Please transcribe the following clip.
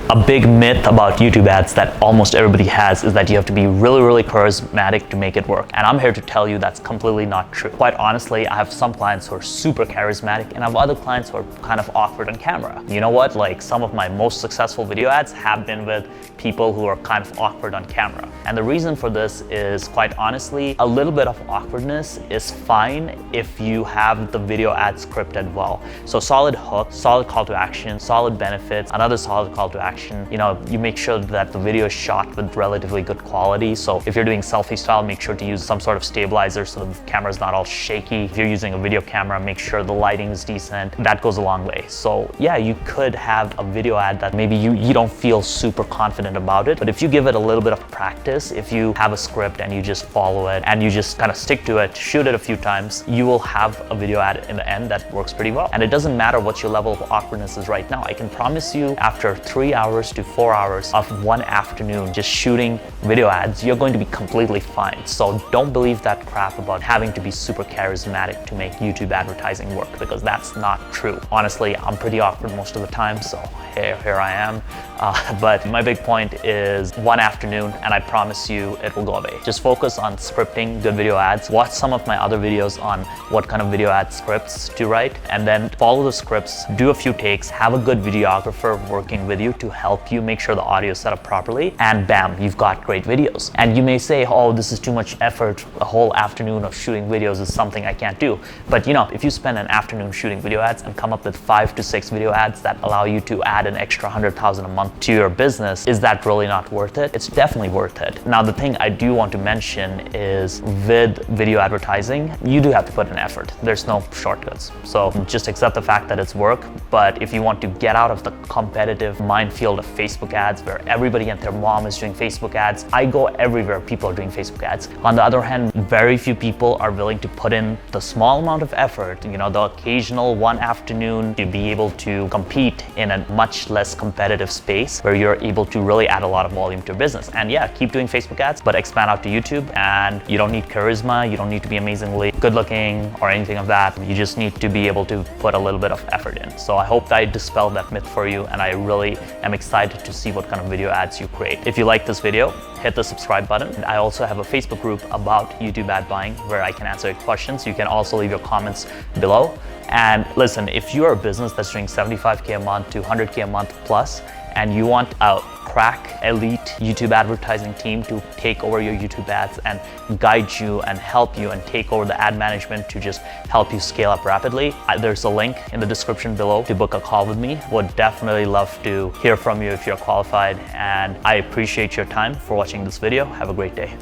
A big myth about YouTube ads that almost everybody has is that you have to be really, really charismatic to make it work. And I'm here to tell you that's completely not true. Quite honestly, I have some clients who are super charismatic and I have other clients who are kind of awkward on camera. You know what? Like, some of my most successful video ads have been with people who are kind of awkward on camera. And the reason for this is, quite honestly, a little bit of awkwardness is fine if you have the video ad scripted well. So solid hook, solid call to action, solid benefits, another solid call to action. You know, you make sure that the video is shot with relatively good quality. So if you're doing selfie style, make sure to use some sort of stabilizer so the camera's not all shaky. If you're using a video camera, make sure the lighting is decent. That goes a long way. So yeah, you could have a video ad that maybe you don't feel super confident about it, but if you give it a little bit of practice, if you have a script and you just follow it and you just kind of stick to it, shoot it a few times, you will have a video ad in the end that works pretty well. And it doesn't matter what your level of awkwardness is right now. I can promise you, after 3 hours to 4 hours of one afternoon just shooting video ads, you're going to be completely fine. So don't believe that crap about having to be super charismatic to make YouTube advertising work, because that's not true. Honestly, I'm pretty awkward most of the time, so here I am. But my big point is one afternoon, and I promise you it will go away. Just focus on scripting good video ads. Watch some of my other videos on what kind of video ad scripts to write, and then follow the scripts, do a few takes, have a good videographer working with you to help you make sure the audio is set up properly, and bam, you've got great videos. And you may say, oh, this is too much effort. A whole afternoon of shooting videos is something I can't do. But you know, if you spend an afternoon shooting video ads and come up with 5 to 6 video ads that allow you to add an extra 100,000 a month to your business, is that really not worth it? It's definitely worth it. Now, the thing I do want to mention is, with video advertising, you do have to put in effort. There's no shortcuts. So just accept the fact that it's work. But if you want to get out of the competitive minefield of Facebook ads where everybody and their mom is doing Facebook ads, I go everywhere people are doing Facebook ads. On the other hand, very few people are willing to put in the small amount of effort, you know, the occasional one afternoon, to be able to compete in a much less competitive space where you're able to really add a lot of volume to your business. And yeah, keep doing Facebook ads, but expand out to YouTube. And you don't need charisma, you don't need to be amazingly good looking or anything of that. You just need to be able to put a little bit of effort in. So I hope that I dispelled that myth for you, and I really am excited to see what kind of video ads you create. If you like this video, hit the subscribe button. And I also have a Facebook group about YouTube ad buying where I can answer your questions. You can also leave your comments below. And listen, if you're a business that's doing 75K a month to 100K a month plus, and you want a crack elite YouTube advertising team to take over your YouTube ads and guide you and help you and take over the ad management to just help you scale up rapidly, there's a link in the description below to book a call with me. Would definitely love to hear from you if you're qualified, and I appreciate your time for watching this video. Have a great day.